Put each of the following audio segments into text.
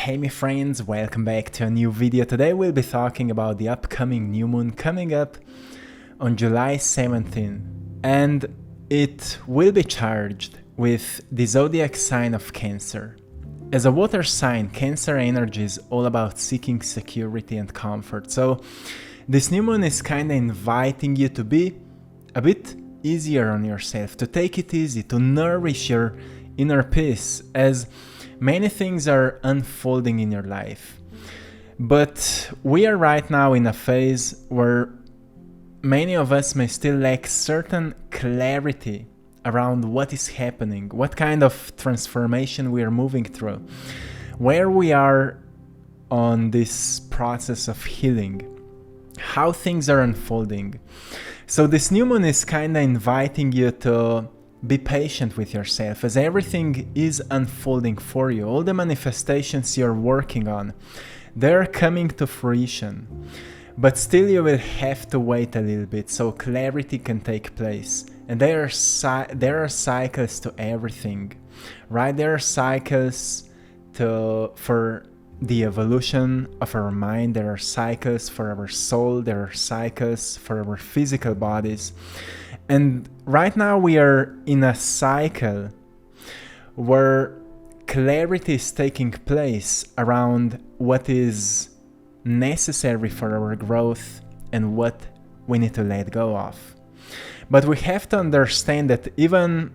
Hey my friends, welcome back to a new video. Today we'll be talking about the upcoming new moon coming up on July 17th, and it will be charged with the zodiac sign of Cancer. As a water sign, Cancer energy is all about seeking security and comfort. So this new moon is kind of inviting you to be a bit easier on yourself, to take it easy, to nourish your inner peace, as many things are unfolding in your life. But we are right now in a phase where many of us may still lack certain clarity around what is happening, what kind of transformation we are moving through, where we are on this process of healing, how things are unfolding. So this new moon is kind of inviting you to be patient with yourself, as everything is unfolding for you. All the manifestations you're working on, they're coming to fruition. But still you will have to wait a little bit so clarity can take place. And there are cycles to everything, right? There are cycles for the evolution of our mind. There are cycles for our soul. There are cycles for our physical bodies. And right now we are in a cycle where clarity is taking place around what is necessary for our growth and what we need to let go of. But we have to understand that even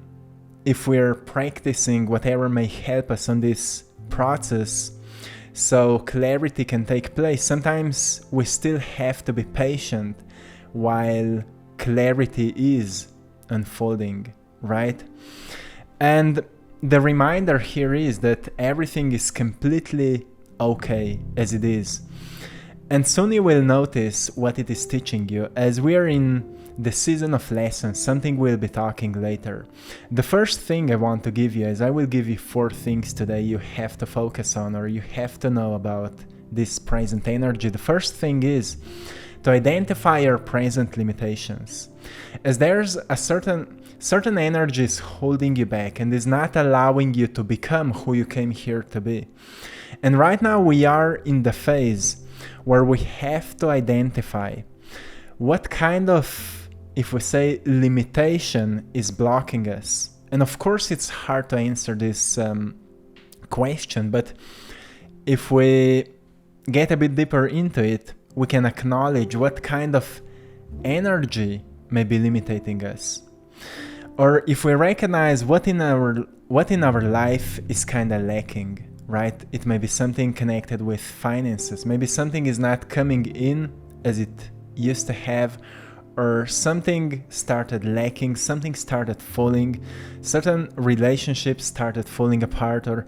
if we're practicing whatever may help us on this process, so clarity can take place, sometimes we still have to be patient while clarity is unfolding, right? And the reminder here is that everything is completely okay as it is. And soon you will notice what it is teaching you, as we are in the season of lessons, something we'll be talking later. The first thing I want to give you is I will give you 4 things today you have to focus on, or you have to know about this present energy. The first thing is to identify your present limitations, as there's a certain energy is holding you back and is not allowing you to become who you came here to be. And right now we are in the phase where we have to identify what kind of, if we say, limitation is blocking us. And of course it's hard to answer this question, but if we get a bit deeper into it, we can acknowledge what kind of energy may be limiting us. Or if we recognize what in our life is kind of lacking, right? It may be something connected with finances. Maybe something is not coming in as it used to have, or something started lacking, something started falling, certain relationships started falling apart, or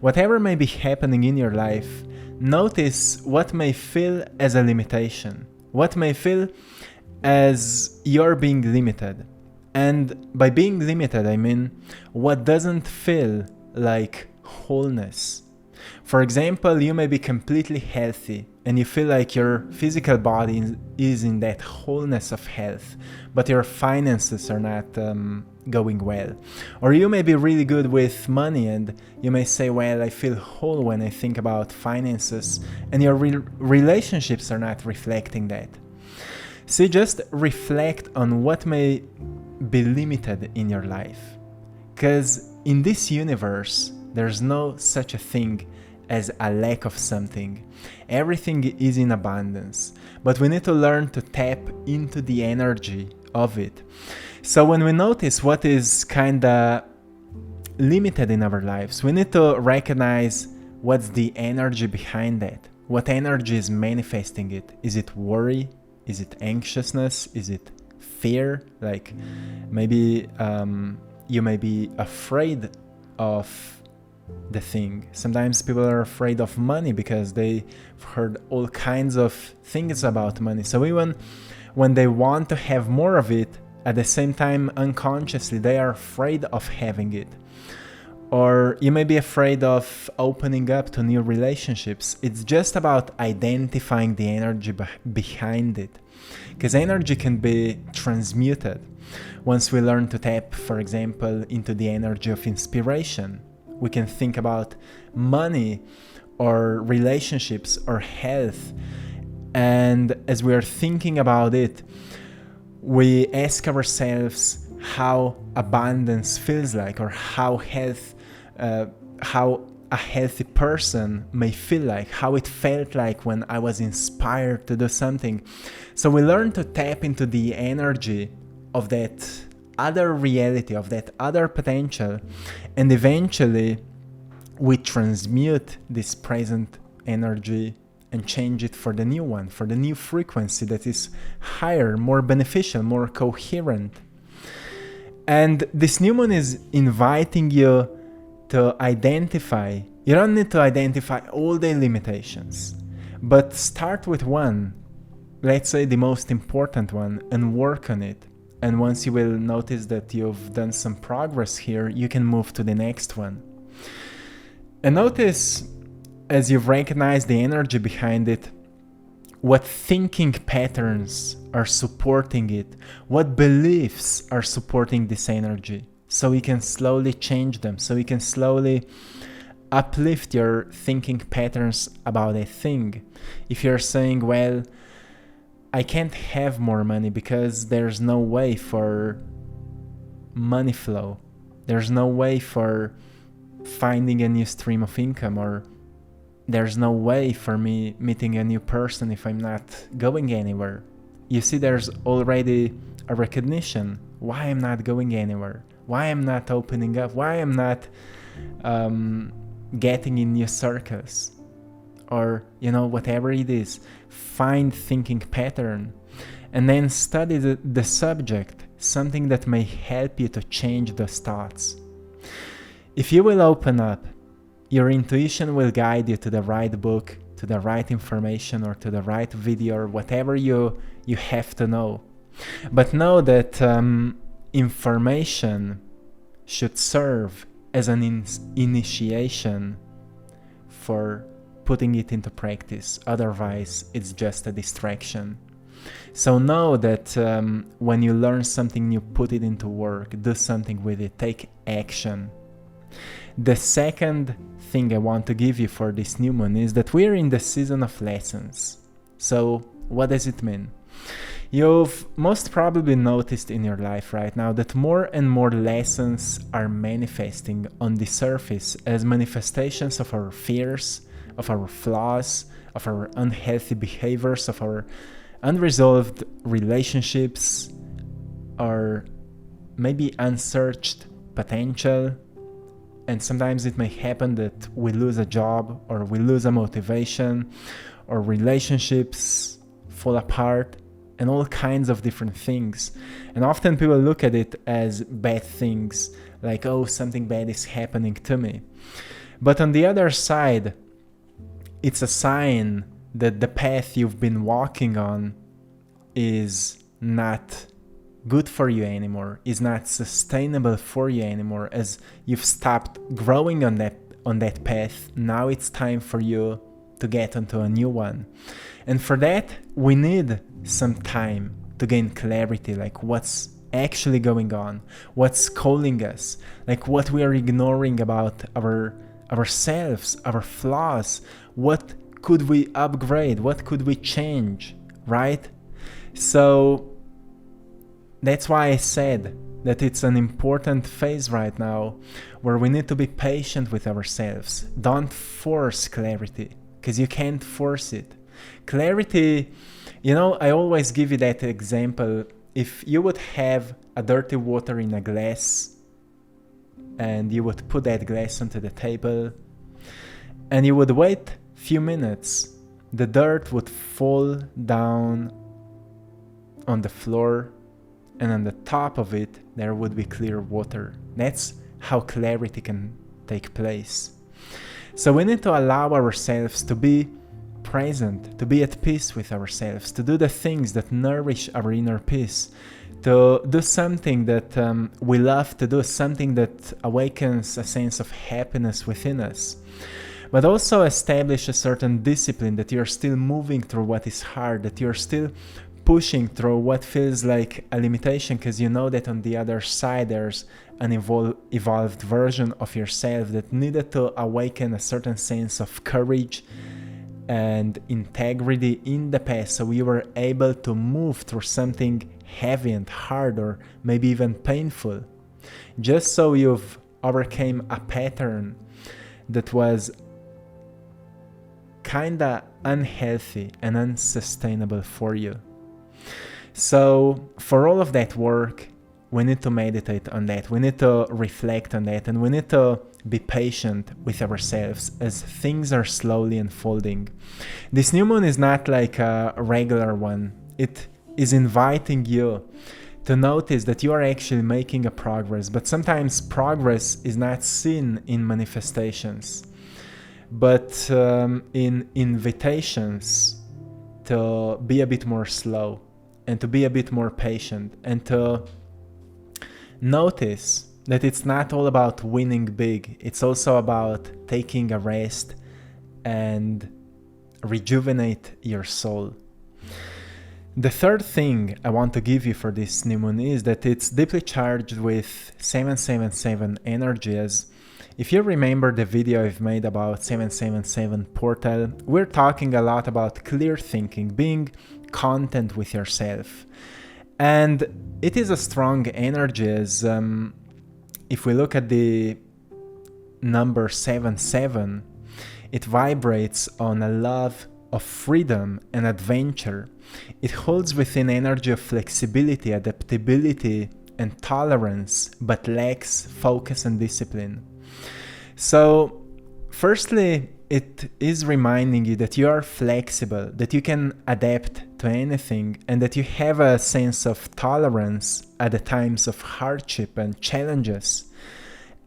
whatever may be happening in your life. Notice what may feel as a limitation, what may feel as you're being limited. And by being limited, I mean what doesn't feel like wholeness. For example, you may be completely healthy and you feel like your physical body is in that wholeness of health, but your finances are not going well. Or you may be really good with money and you may say, well, I feel whole when I think about finances, and your relationships are not reflecting that. So just reflect on what may be limited in your life, because in this universe there's no such a thing as a lack of something. Everything is in abundance, but we need to learn to tap into the energy of it. So when we notice what is kinda limited in our lives, we need to recognize what's the energy behind that. What energy is manifesting it? Is it worry? Is it anxiousness? Is it fear? Like maybe you may be afraid of the thing. Sometimes people are afraid of money because they've heard all kinds of things about money. So even when they want to have more of it, at the same time unconsciously they are afraid of having it. Or you may be afraid of opening up to new relationships. It's just about identifying the energy behind it, because energy can be transmuted once we learn to tap, for example, into the energy of inspiration. We can think about money or relationships or health. And as we are thinking about it, we ask ourselves how abundance feels like, or how a healthy person may feel like, how it felt like when I was inspired to do something. So we learn to tap into the energy of that other reality, of that other potential, and eventually we transmute this present energy and change it for the new one, for the new frequency that is higher, more beneficial, more coherent. And this new moon is inviting you to identify. You don't need to identify all the limitations, but start with one, let's say the most important one, and work on it. And once you will notice that you've done some progress here, you can move to the next one. And notice, as you've recognized the energy behind it, what thinking patterns are supporting it, what beliefs are supporting this energy, so you can slowly change them, so you can slowly uplift your thinking patterns about a thing. If you're saying, well, I can't have more money because there's no way for money flow, there's no way for finding a new stream of income, or there's no way for me meeting a new person if I'm not going anywhere. You see, there's already a recognition why I'm not going anywhere, why I'm not opening up, why I'm not getting in new circles, or whatever it is. Find thinking pattern and then study the subject, something that may help you to change those thoughts. If you will open up, your intuition will guide you to the right book, to the right information, or to the right video, or whatever you have to know. But know that information should serve as an initiation for putting it into practice. Otherwise, it's just a distraction. So know that when you learn something new, put it into work, do something with it, take action. The second thing I want to give you for this new moon is that we're in the season of lessons. So what does it mean? You've most probably noticed in your life right now that more and more lessons are manifesting on the surface as manifestations of our fears, of our flaws, of our unhealthy behaviors, of our unresolved relationships, or maybe unsearched potential. And sometimes it may happen that we lose a job, or we lose a motivation, or relationships fall apart, and all kinds of different things. And often people look at it as bad things, like, oh, something bad is happening to me. But on the other side, it's a sign that the path you've been walking on is not good for you anymore, is not sustainable for you anymore, as you've stopped growing on that path. Now it's time for you to get onto a new one. And for that, we need some time to gain clarity, like what's actually going on, what's calling us, like what we are ignoring about ourselves, our flaws, what could we upgrade, what could we change, right? So that's why I said that it's an important phase right now where we need to be patient with ourselves. Don't force clarity, because you can't force it. Clarity, I always give you that example. If you would have a dirty water in a glass and you would put that glass onto the table and you would wait a few minutes, the dirt would fall down on the floor, and on the top of it there would be clear water. That's how clarity can take place. So we need to allow ourselves to be present, to be at peace with ourselves, to do the things that nourish our inner peace, to do something that we love to do, something that awakens a sense of happiness within us. But also establish a certain discipline, that you're still moving through what is hard, that you're still pushing through what feels like a limitation, because you know that on the other side there's an evolved version of yourself that needed to awaken a certain sense of courage and integrity in the past, so you were able to move through something heavy and hard, or maybe even painful, just so you've overcame a pattern that was kinda unhealthy and unsustainable for you. So for all of that work, we need to meditate on that, we need to reflect on that, and we need to be patient with ourselves as things are slowly unfolding. This new moon is not like a regular one. It is inviting you to notice that you are actually making a progress, but sometimes progress is not seen in manifestations, but in invitations to be a bit more slow and to be a bit more patient, and to notice that it's not all about winning big. It's also about taking a rest and rejuvenate your soul. The third thing I want to give you for this new moon is that it's deeply charged with 777 energy. As if you remember the video I've made about 777 portal, we're talking a lot about clear thinking, being content with yourself. And it is a strong energy, as if we look at the number 77, it vibrates on a love of freedom and adventure. It holds within energy of flexibility, adaptability, and tolerance, but lacks focus and discipline. So, firstly, it is reminding you that you are flexible, that you can adapt to anything, and that you have a sense of tolerance at the times of hardship and challenges.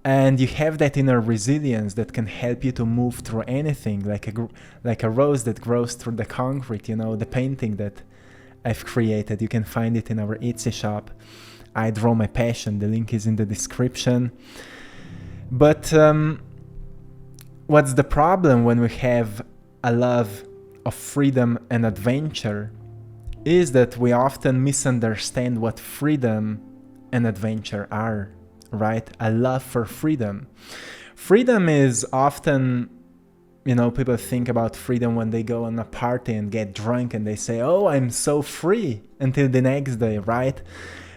And you have that inner resilience that can help you to move through anything, like a rose that grows through the concrete, you know, the painting that I've created. You can find it in our Etsy shop. I Draw My Passion. The link is in the description. But what's the problem when we have a love of freedom and adventure is that we often misunderstand what freedom and adventure are. Right? A love for freedom. Freedom is often, you know, people think about freedom when they go on a party and get drunk and they say, oh, I'm so free, until the next day, right?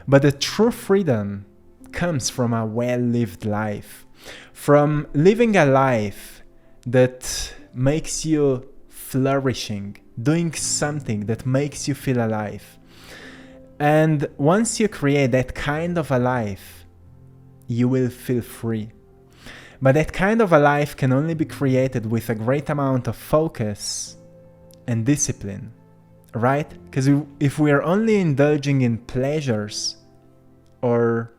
But the true freedom comes from a well-lived life, from living a life that makes you flourishing, doing something that makes you feel alive. And once you create that kind of a life, you will feel free. But that kind of a life can only be created with a great amount of focus and discipline, right? Because if we are only indulging in pleasures or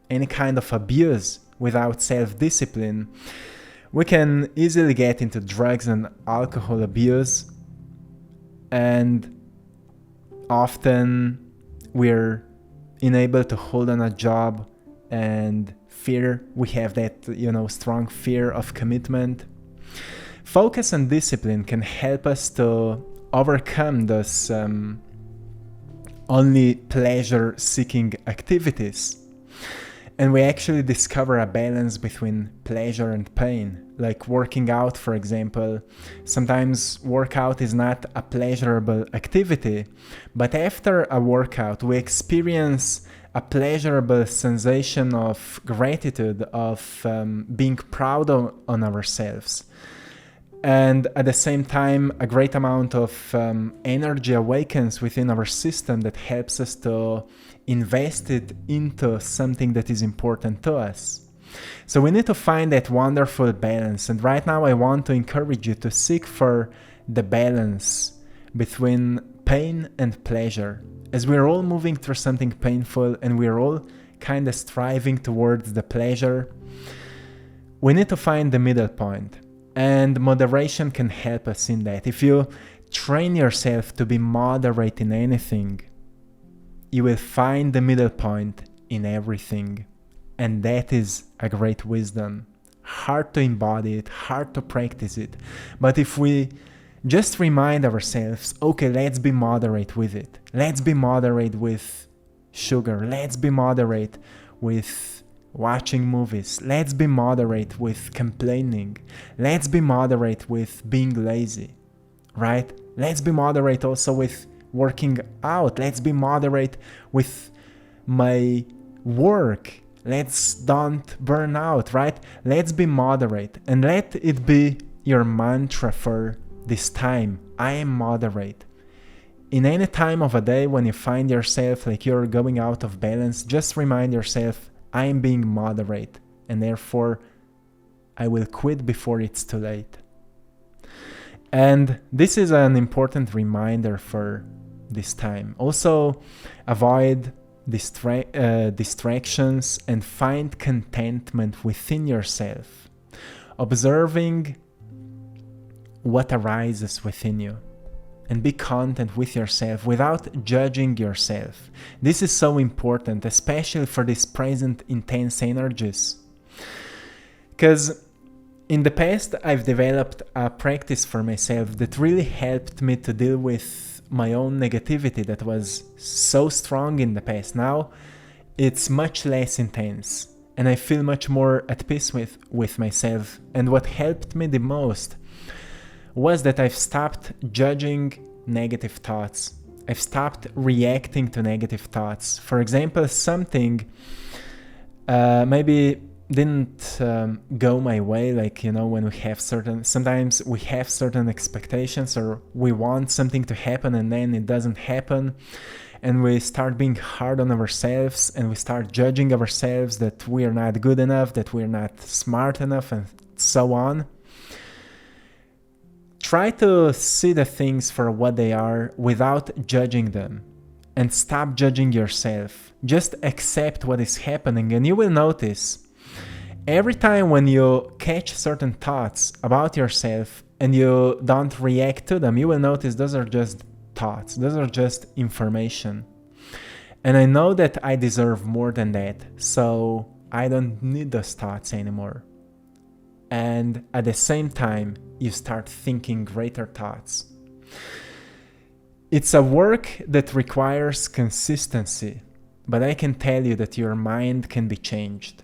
any kind of abuse without self-discipline, we can easily get into drugs and alcohol abuse, and often we're unable to hold on a job, and we have that, you know, strong fear of commitment. Focus and discipline can help us to overcome those only pleasure-seeking activities. And we actually discover a balance between pleasure and pain. Like working out, for example. Sometimes workout is not a pleasurable activity, but after a workout we experience a pleasurable sensation of gratitude, of being proud on ourselves. And at the same time, a great amount of energy awakens within our system that helps us to invest it into something that is important to us. So we need to find that wonderful balance. And right now I want to encourage you to seek for the balance between pain and pleasure. As we're all moving through something painful and we're all kind of striving towards the pleasure, we need to find the middle point. And moderation can help us in that. If you train yourself to be moderate in anything, you will find the middle point in everything. And that is a great wisdom. Hard to embody it, hard to practice it. But if we just remind ourselves, okay, let's be moderate with it. Let's be moderate with sugar. Let's be moderate with watching movies. Let's be moderate with complaining. Let's be moderate with being lazy, right? Let's be moderate also with working out. Let's be moderate with my work. Let's don't burn out, right? Let's be moderate, and let it be your mantra for this time. I am moderate. In any time of a day when you find yourself like you're going out of balance, just remind yourself, I am being moderate, and therefore I will quit before it's too late. And this is an important reminder for this time. Also, avoid distractions and find contentment within yourself, observing what arises within you, and be content with yourself without judging yourself. This is so important, especially for these present intense energies. Because in the past, I've developed a practice for myself that really helped me to deal with my own negativity that was so strong in the past. Now, it's much less intense, and I feel much more at peace with myself. And what helped me the most was that I've stopped judging negative thoughts. I've stopped reacting to negative thoughts. For example, something maybe didn't go my way, like, when we have sometimes we have certain expectations, or we want something to happen and then it doesn't happen, and we start being hard on ourselves, and we start judging ourselves that we are not good enough, that we're not smart enough, and so on. Try to see the things for what they are without judging them, and stop judging yourself. Just accept what is happening, and you will notice every time when you catch certain thoughts about yourself and you don't react to them, you will notice those are just thoughts, those are just information. And I know that I deserve more than that, so I don't need those thoughts anymore. And at the same time, you start thinking greater thoughts. It's a work that requires consistency, but I can tell you that your mind can be changed.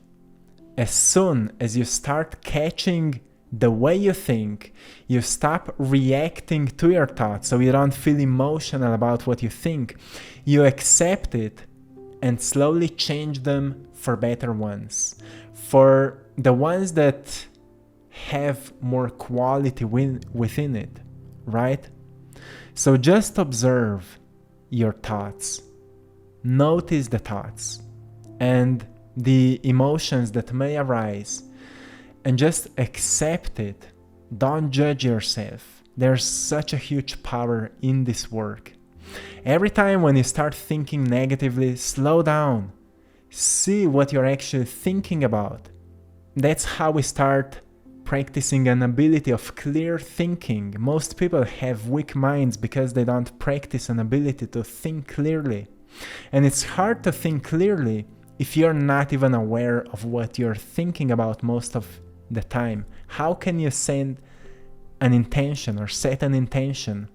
As soon as you start catching the way you think, you stop reacting to your thoughts, so you don't feel emotional about what you think. You accept it and slowly change them for better ones, for the ones that have more quality within it, right? So just observe your thoughts, notice the thoughts and the emotions that may arise, and just accept it. Don't judge yourself. There's such a huge power in this work. Every time when you start thinking negatively, slow down. See what you're actually thinking about. That's how we start practicing an ability of clear thinking. Most people have weak minds because they don't practice an ability to think clearly. And it's hard to think clearly if you're not even aware of what you're thinking about most of the time. How can you send an intention or set an intention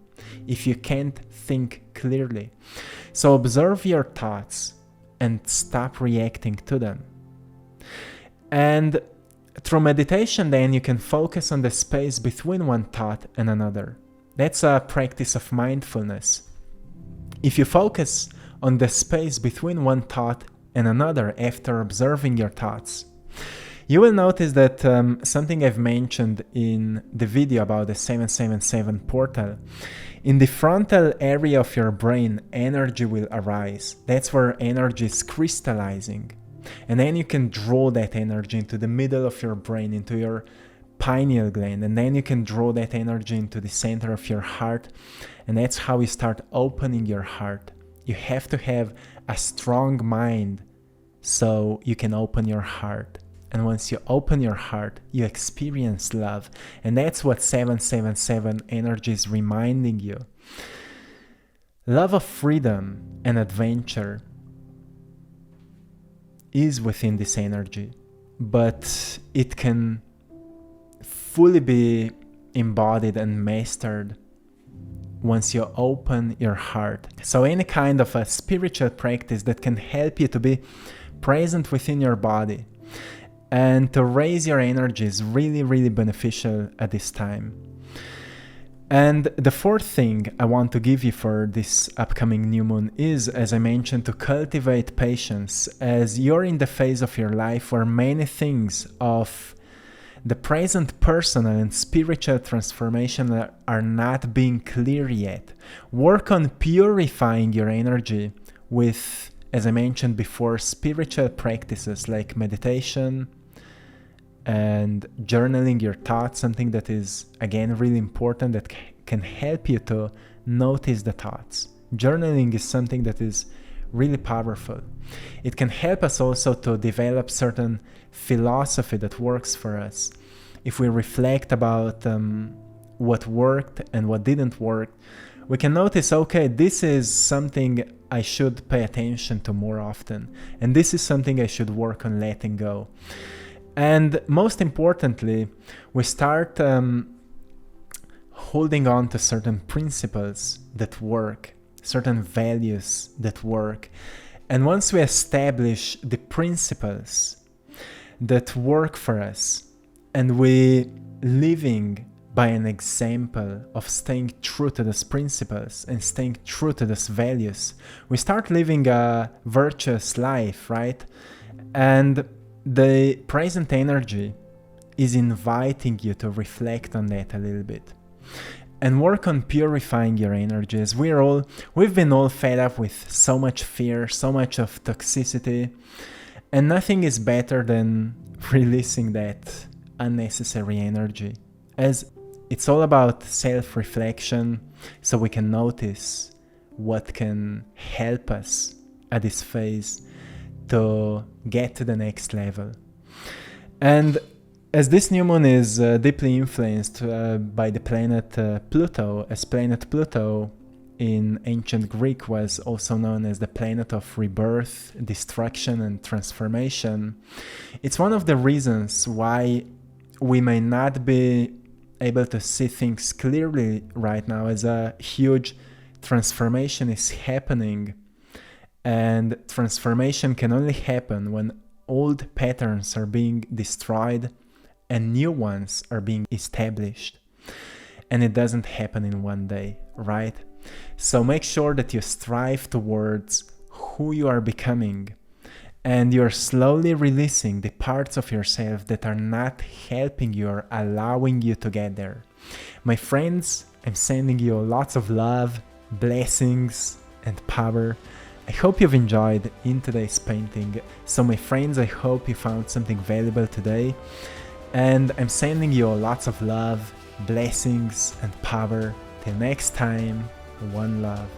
if you can't think clearly? So observe your thoughts and stop reacting to them. And through meditation, then you can focus on the space between one thought and another. That's a practice of mindfulness. If you focus on the space between one thought and another after observing your thoughts, you will notice that something I've mentioned in the video about the 777 portal. In the frontal area of your brain, energy will arise. That's where energy is crystallizing. And then you can draw that energy into the middle of your brain, into your pineal gland. And then you can draw that energy into the center of your heart. And that's how you start opening your heart. You have to have a strong mind so you can open your heart. And once you open your heart, you experience love. And that's what 777 energy is reminding you. Love of freedom and adventure is within this energy, but it can fully be embodied and mastered once you open your heart. So any kind of a spiritual practice that can help you to be present within your body and to raise your energy is really, really beneficial at this time. And the fourth thing I want to give you for this upcoming new moon is, as I mentioned, to cultivate patience, as you're in the phase of your life where many things of the present personal and spiritual transformation are not being clear yet. Work on purifying your energy with, as I mentioned before, spiritual practices like meditation and journaling your thoughts, something that is, again, really important, that can help you to notice the thoughts. Journaling is something that is really powerful. It can help us also to develop certain philosophy that works for us. If we reflect about what worked and what didn't work, we can notice, okay, this is something I should pay attention to more often, and this is something I should work on letting go. And most importantly, we start holding on to certain principles that work, certain values that work. And once we establish the principles that work for us, and we living by an example of staying true to those principles and staying true to those values, we start living a virtuous life, right? And the present energy is inviting you to reflect on that a little bit and work on purifying your energies. We've been all fed up with so much fear, so much of toxicity, and nothing is better than releasing that unnecessary energy, as it's all about self-reflection, so we can notice what can help us at this phase to get to the next level. And as this new moon is deeply influenced by the planet Pluto, as planet Pluto in ancient Greek was also known as the planet of rebirth, destruction, and transformation, it's one of the reasons why we may not be able to see things clearly right now, as a huge transformation is happening. And transformation can only happen when old patterns are being destroyed and new ones are being established. And it doesn't happen in one day, right? So make sure that you strive towards who you are becoming, and you're slowly releasing the parts of yourself that are not helping you or allowing you to get there. My friends, I'm sending you lots of love, blessings, and power. I hope you've enjoyed in today's painting. So my friends, I hope you found something valuable today. And I'm sending you lots of love, blessings, and power. Till next time, one love.